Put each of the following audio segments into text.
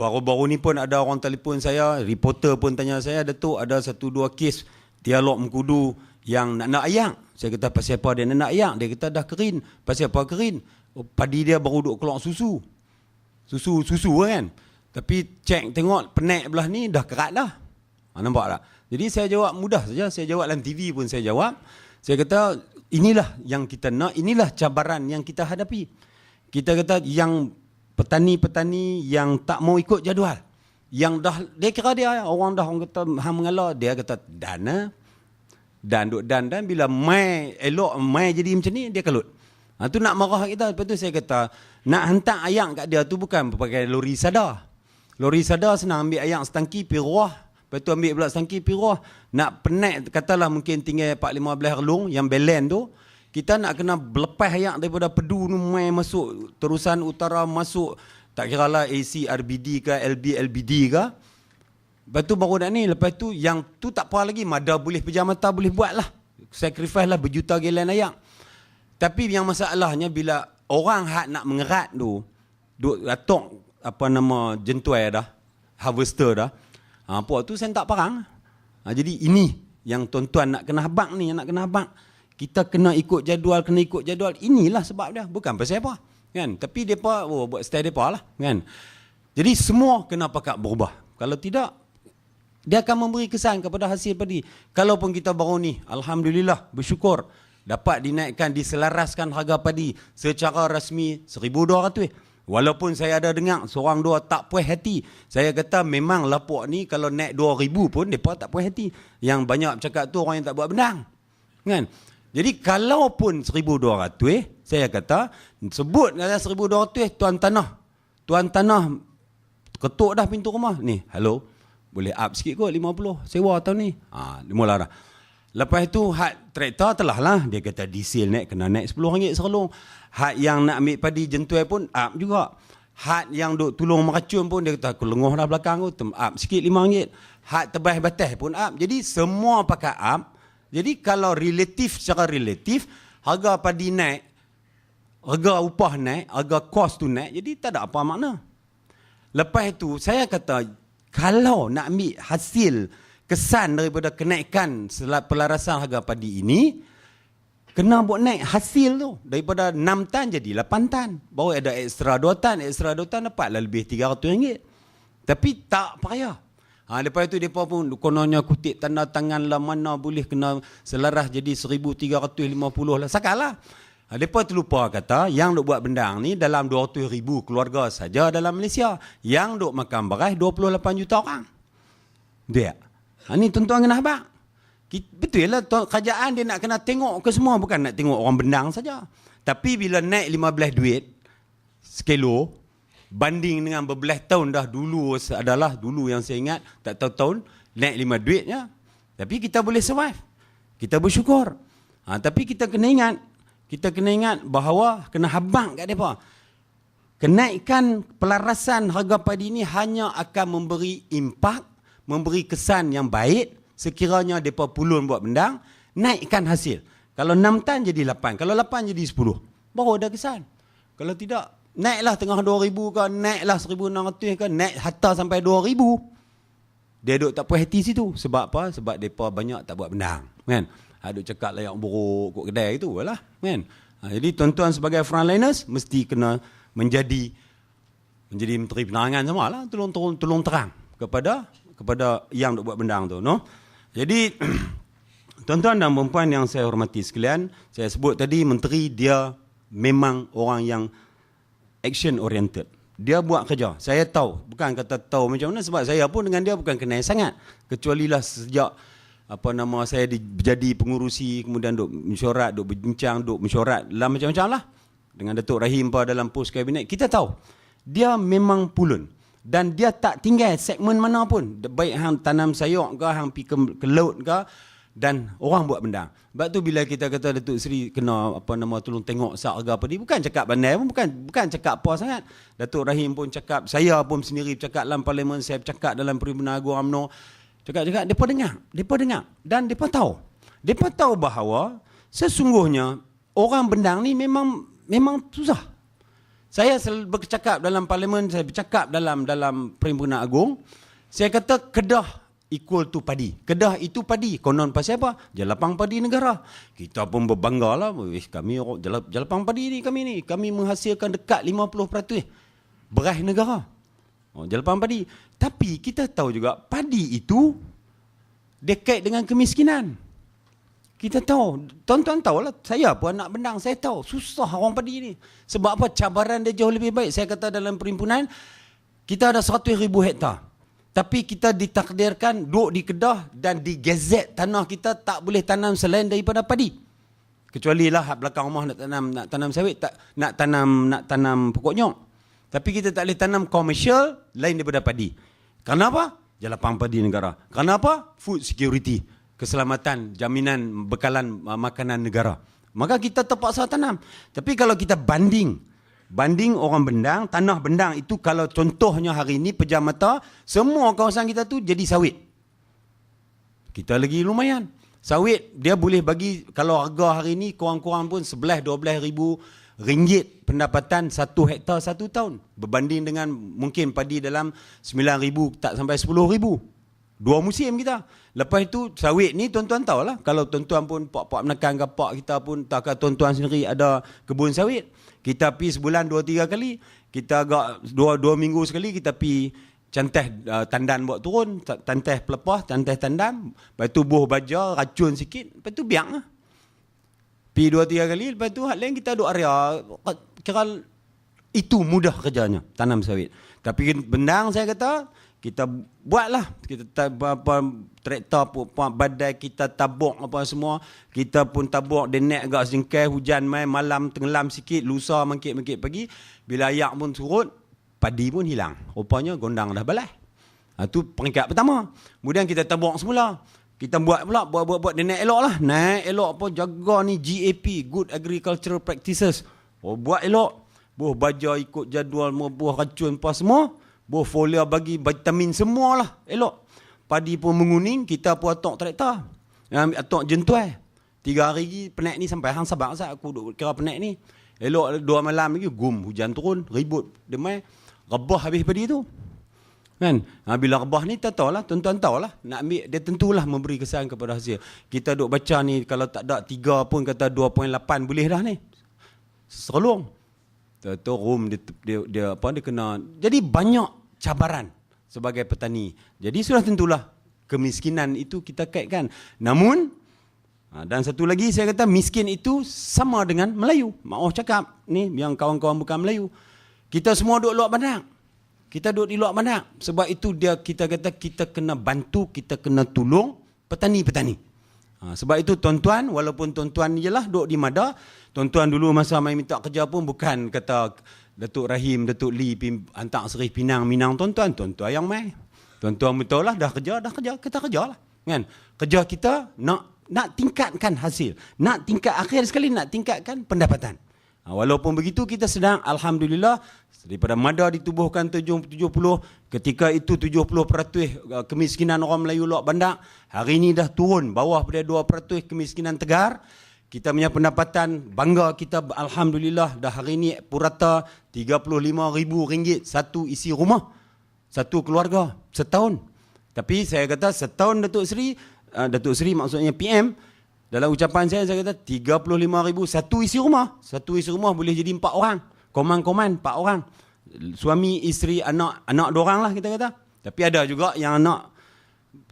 baru-baru ni pun ada orang telefon saya, reporter pun tanya saya, Datuk ada 1-2 kes dialog Mengkudu yang nak ayak. Saya kata pasal apa dia nak ayak? Dia kata dah kerin. Pasal apa kerin? Padi dia baru duk keluar susu kan. Tapi cek tengok penek belah ni dah kerat dah. Nampak tak? Jadi saya jawab mudah saja. Saya jawab dalam TV pun saya jawab. Saya kata inilah yang kita nak, inilah cabaran yang kita hadapi. Kita kata yang petani-petani yang tak mau ikut jadual, yang dah dia kira dia orang kata hang mengalah, dia kata dan bila mai elok mai jadi macam ni dia kalut. Tu nak marah kita. Lepas tu saya kata nak hantar ayak kat dia tu bukan pakai lori sadar. Lori sadar senang, ambil ayak setangki pi ruah, lepas tu ambil pula setangki pi ruah. Nak penek katalah mungkin tinggal 4-15 relung yang belen tu, kita nak kena lepas ayak daripada Pedu tu mai masuk terusan utara, masuk tak kira lah AC RBD ke LB LBD ke. Lepas tu baru dah ni, lepas tu yang tu tak apa lagi, Mada boleh pejam mata boleh buat lah, sacrifice lah berjuta galen ayak. Tapi yang masalahnya bila orang hak nak mengerat tu duk atok apa nama jentuai dah, harvester dah, puak tu saya tak parang. Jadi ini yang tuan-tuan nak kena habaq ni, yang nak kena habaq. Kita kena ikut jadual, Inilah sebab dia, bukan pasal apa, kan? Tapi depa buat style depa lah, kan? Jadi semua kena pakat berubah. Kalau tidak, dia akan memberi kesan kepada hasil padi. Kalaupun kita baru ni, alhamdulillah, bersyukur dapat dinaikkan, diselaraskan harga padi secara rasmi 1,200. Walaupun saya ada dengar seorang dua tak puas hati. Saya kata memang lapuk ni kalau naik 2,000 pun depa tak puas hati. Yang banyak bercakap tu orang yang tak buat bendang, kan? Jadi kalaupun 1,200, saya kata sebut kata 1,200, tuan tanah ketuk dah pintu rumah ni, hello, boleh up sikit kot 50 sewa tahun ni. Mula dah. Lepas tu hak traktor telah lah, dia kata diesel naik kena naik RM10 serelung. Hak yang nak ambil padi jentuai pun up juga. Hak yang duk tolong meracun pun dia kata aku lengoh dah belakang tu, up sikit RM5. Hak tebas batas pun up. Jadi semua pakai up. Jadi kalau secara relatif, harga padi naik, harga upah naik, harga kos tu naik, jadi tak ada apa makna. Lepas tu saya kata, kalau nak ambil hasil kesan daripada kenaikan pelarasan harga padi ini, kena buat naik hasil tu. Daripada 6 tan jadi 8 tan. Baru ada ekstra 2 tan, dapatlah lebih RM300. Tapi tak payah. Lepas itu mereka pun kononnya kutip tanda tangan lah, mana boleh kena selaras jadi 1,350 lah. Sakarlah. Mereka terlupa kata yang duk buat bendang ni dalam 200,000 keluarga saja dalam Malaysia. Yang duk makan beras 28 juta orang. Dia. Ni tuan-tuan kena habaq. Betul lah kerajaan dia nak kena tengok ke semua, bukan nak tengok orang bendang saja. Tapi bila naik 15 duit sekilo, banding dengan berbelas tahun dah dulu yang saya ingat, tak tahu tahun, naik 5 duitnya. Tapi kita boleh survive. Kita bersyukur. Tapi kita kena ingat bahawa kena habaq kat mereka. Kenaikan pelarasan harga padi ini hanya akan memberi impak, memberi kesan yang baik sekiranya mereka pulun buat bendang, naikkan hasil. Kalau 6 tan jadi 8, kalau 8 jadi 10, baru ada kesan. Kalau tidak, naiklah tengah 2,000 ke, naiklah 1,600 ke, naik hatta sampai 2,000. Dia duk tak puas hati situ. Sebab apa? Sebab mereka banyak tak buat bendang, kan? Duk cakap layak buruk kat kedai itu lah, kan? Jadi tuan-tuan sebagai frontliners mesti kena menjadi menteri penerangan semua lah. Tolong terang kepada yang duk buat bendang tu, no? Jadi tuan-tuan dan puan yang saya hormati sekalian, saya sebut tadi menteri dia memang orang yang action oriented. Dia buat kerja. Saya tahu, bukan kata tahu macam mana, sebab saya pun dengan dia bukan kenal sangat. Kecuali lah sejak saya jadi pengurusi, kemudian duk mesyuarat, duk berbincang, duk mesyuarat dalam macam-macam lah. Dengan Datuk Rahim dalam pos kabinet, kita tahu dia memang pulun. Dan dia tak tinggal segmen mana pun. Baik hang tanam sayur ke, hang pergi ke laut ke, dan orang buat bendang. Sebab tu bila kita kata Datuk Seri kena tolong tengok harga padi, bukan cakap bandai pun, bukan cakap apa sangat. Datuk Rahim pun cakap, saya pun sendiri bercakap dalam parlimen, saya bercakap dalam Perhimpunan Agung UMNO. Cakap, depa dengar dan depa tahu. Depa tahu bahawa sesungguhnya orang bendang ni memang susah. Saya selalu bercakap dalam parlimen, saya bercakap dalam Perhimpunan Agung. Saya kata Kedah equal to padi. Kedah itu padi. Konon pasal apa? Jelapang padi negara. Kita pun berbangga lah. Kami jelapang padi ni kami menghasilkan dekat 50% beras negara. Jelapang padi. Tapi kita tahu juga padi itu dekat dengan kemiskinan. Kita tahu, tuan-tuan tahulah, saya pun anak Bendang, saya tahu susah orang padi ni. Sebab apa? Cabaran dia jauh lebih baik. Saya kata dalam perhimpunan, kita ada 100,000 hektar. Tapi kita ditakdirkan duduk di Kedah dan di gazet tanah kita tak boleh tanam selain daripada padi. Kecuali lah belakang rumah nak tanam sawit, nak tanam pokok nyok. Tapi kita tak boleh tanam komersial lain daripada padi. Kenapa? Jelapang padi negara. Kenapa? Food security, keselamatan, jaminan bekalan makanan negara. Maka kita terpaksa tanam. Tapi kalau kita banding orang Bendang, tanah Bendang itu kalau contohnya hari ini pejam mata, semua kawasan kita tu jadi sawit. Kita lagi lumayan. Sawit dia boleh bagi, kalau harga hari ini kurang-kurang pun 11-12 ribu ringgit pendapatan 1 hektar 1 tahun. Berbanding dengan mungkin padi dalam 9 ribu tak sampai 10 ribu. 2 musim kita. Lepas itu sawit ni tuan-tuan tahulah. Kalau tuan-tuan pun pak-pak menekan ke pak kita pun takkan tuan-tuan sendiri ada kebun sawit. Kita pi sebulan 2-3 kali. Kita agak 2 minggu sekali kita pi canteh tandan buat turun. Canteh pelepah, canteh tandan. Lepas tu buah baja, racun sikit. Lepas tu biang lah. Pi 2-3 kali. Lepas tu hal lain kita duk area. Kira itu mudah kerjanya tanam sawit. Tapi Bendang saya kata kita buatlah. Kita traktor badai kita tabuk apa semua. Kita pun tabuk dia naik agak sejengkai, hujan mai, malam tenggelam sikit, lusa mangkit-mangkit pagi. Bila ayak pun surut, padi pun hilang. Rupanya gondang dah balai. Itu peringkat pertama. Kemudian kita tabuk semula. Kita buat pula, buat dia naik elok lah. Naik elok apa, jaga ni GAP, Good Agricultural Practices. Buat elok. Buah baja ikut jadual, buah racun apa semua. Buah folia bagi vitamin semualah elok. Padi pun menguning, kita pun atok traktor. Atok jentuai. 3 hari lagi penat ni sampai hang sabar sat aku duk kira penat ni. Elok 2 malam lagi gum hujan turun, ribut demai. Rebah habis padi tu. Kan? Bila rebah ni tak tahulah, tuan-tuan tahulah. Nak ambil dia tentulah memberi kesan kepada hasil. Kita duk baca ni kalau tak ada 3 pun kata 2.8 boleh dah ni. Serolong. Tu rum dia kena. Jadi banyak cabaran sebagai petani. Jadi sudah tentulah kemiskinan itu kita kaitkan. Namun dan satu lagi saya kata miskin itu sama dengan Melayu. Maaf cakap ni yang kawan-kawan bukan Melayu. Kita semua duduk luar bandar. Kita duduk di luar bandar. Sebab itu kita kata kita kena bantu, kita kena tolong petani-petani. Sebab itu tuan-tuan, walaupun tuan-tuan ialah duduk di Mada, tuan-tuan dulu masa main minta kerja pun bukan kata Datuk Rahim, Datuk Lee hantar Serih Pinang, Minang tuan-tuan yang main. Tuan-tuan betul lah, dah kerja, kita kerja lah. Kan? Kerja kita nak tingkatkan hasil. Akhir sekali nak tingkatkan pendapatan. Walaupun begitu kita sedang, Alhamdulillah, daripada Mada ditubuhkan 70, ketika itu 70% kemiskinan orang Melayu luar bandar, hari ini dah turun bawah pada 2% kemiskinan Tegar. Kita punya pendapatan, bangga kita, Alhamdulillah, dah hari ini purata RM35,000 satu isi rumah, satu keluarga, setahun. Tapi saya kata setahun Datuk Seri maksudnya PM, dalam ucapan saya kata 35,000 satu isi rumah. Satu isi rumah boleh jadi 4 orang. Koman 4 orang. Suami, isteri, anak 2 orang lah kita kata. Tapi ada juga yang anak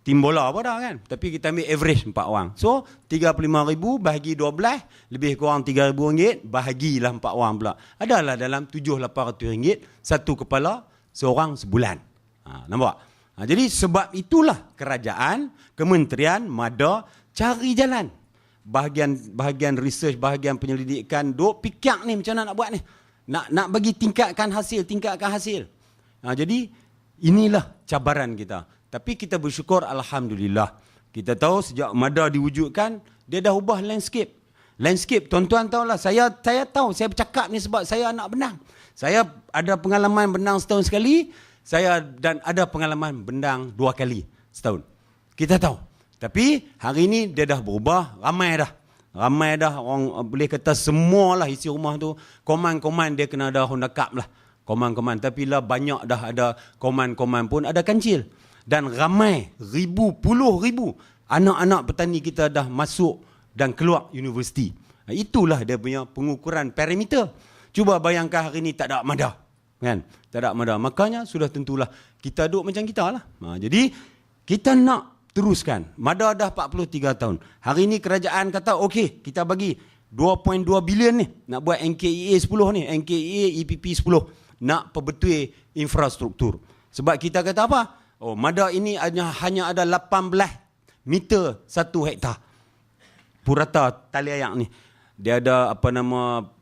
tim bola apa dah kan. Tapi kita ambil average 4 orang. So 35,000 bahagi 12, lebih kurang RM3,000, bahagilah 4 orang pula. Adalah dalam RM700-800 satu kepala seorang sebulan. Nampak? Jadi sebab itulah kerajaan, kementerian, Mada cari jalan. Bahagian research, bahagian penyelidikan duk pikir ni macam mana nak buat ni. Nak bagi tingkatkan hasil. Jadi inilah cabaran kita. Tapi kita bersyukur Alhamdulillah. Kita tahu sejak Mada diwujudkan, dia dah ubah landscape. Tuan-tuan tahulah, saya tahu, saya bercakap ni sebab saya anak Bendang. Saya ada pengalaman Bendang setahun sekali, dan ada pengalaman Bendang 2 kali setahun. Kita tahu. Tapi hari ini dia dah berubah, ramai dah. Ramai dah orang boleh kata semualah isi rumah tu. Koman-koman dia kena ada Honda Cup lah. Koman-koman. Tapi lah banyak dah ada koman-koman pun ada kancil. Dan ramai, puluh ribu anak-anak petani kita dah masuk dan keluar universiti. Itulah dia punya pengukuran parameter. Cuba bayangkan hari ni tak ada armada. Kan? Tak ada armada. Makanya sudah tentulah kita duduk macam kita lah. Jadi kita nak teruskan. Mada dah 43 tahun. Hari ni kerajaan kata okey, kita bagi 2.2 bilion ni nak buat NKEA 10 ni, NKEA EPP 10 nak perbetul infrastruktur. Sebab kita kata apa? Oh, Mada ini hanya ada 18 meter 1 hektar. Purata tali ayak ni. Dia ada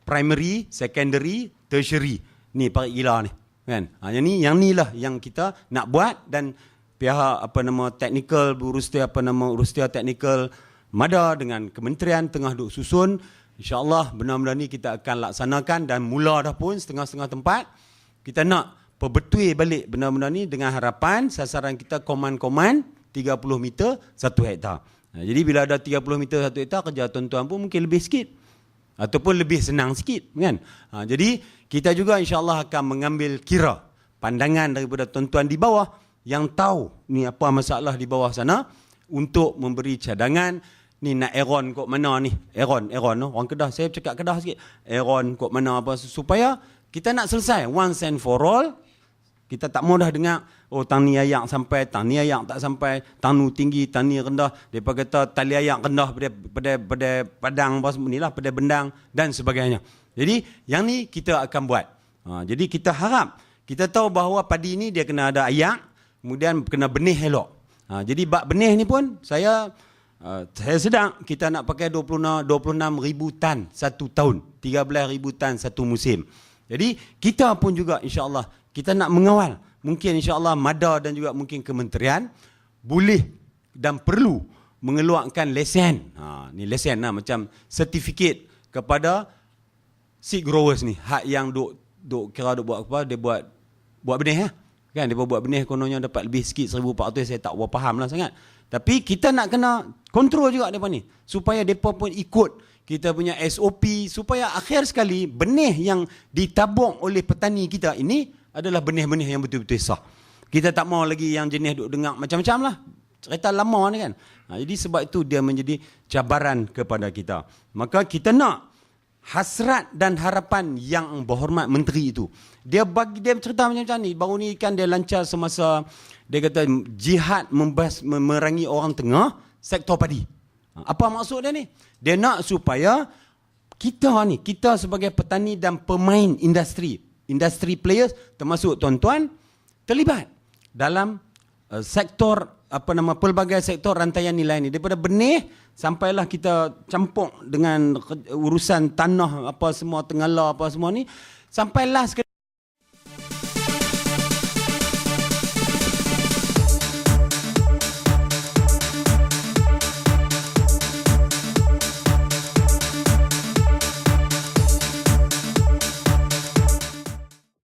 primary, secondary, tertiary. Ni parit gila ni. Kan? Yang ni lah yang kita nak buat dan pihak teknikal Urustia Teknikal Mada dengan kementerian tengah duk susun. InsyaAllah benda-benda ni kita akan laksanakan dan mula dah pun setengah-setengah tempat. Kita nak perbetul balik benda-benda ni dengan harapan sasaran kita koman-koman 30 meter 1 hektar. Jadi bila ada 30 meter 1 hektar, kerja tuan-tuan pun mungkin lebih sikit. Ataupun lebih senang sikit. Kan? Jadi kita juga insyaAllah akan mengambil kira pandangan daripada tuan-tuan di bawah yang tahu ni apa masalah di bawah sana untuk memberi cadangan. Ni nak Aaron kok mana ni? Aaron orang Kedah, saya cakap Kedah sikit. Aaron kok mana apa supaya kita nak selesai once and for all. Kita tak mau dah dengar tang ni ayak sampai, tang ni ayak tak sampai, tang nu tinggi, tang ni rendah. Depa kata tali ayak rendah pada padang apa semua nilah, pada bendang dan sebagainya. Jadi yang ni kita akan buat. Jadi kita harap, kita tahu bahawa padi ni dia kena ada ayak, kemudian kena benih elok. Jadi bak benih ni pun saya sedang kita nak pakai 26,000 tan satu tahun, 13,000 tan satu musim. Jadi kita pun juga insya-Allah kita nak mengawal. Mungkin insya-Allah Mada dan juga mungkin kementerian boleh dan perlu mengeluarkan lesen. Ni lesen lah, macam sertifikat kepada seed growers ni. Hak yang duk buat apa? Dia buat benih lah. Kan dia buat benih kononnya dapat lebih sikit 1,400, saya tak faham lah sangat. Tapi kita nak kena kontrol juga depa ni supaya depa pun ikut kita punya SOP supaya akhir sekali benih yang ditabung oleh petani kita ini adalah benih-benih yang betul-betul sah. Kita tak mau lagi yang jenis duk dengar macam-macam lah. Cerita lama ni kan. Jadi sebab itu dia menjadi cabaran kepada kita. Maka kita nak hasrat dan harapan yang berhormat menteri itu. Dia cerita macam ni. Baru ni kan dia lancar semasa dia kata jihad memerangi orang tengah sektor padi. Apa maksud dia ni? Dia nak supaya kita sebagai petani dan pemain industri players termasuk tuan-tuan terlibat dalam sektor pelbagai sektor rantaian nilai ni, daripada benih sampailah kita campur dengan urusan tanah apa semua tengala apa semua ni, sampailah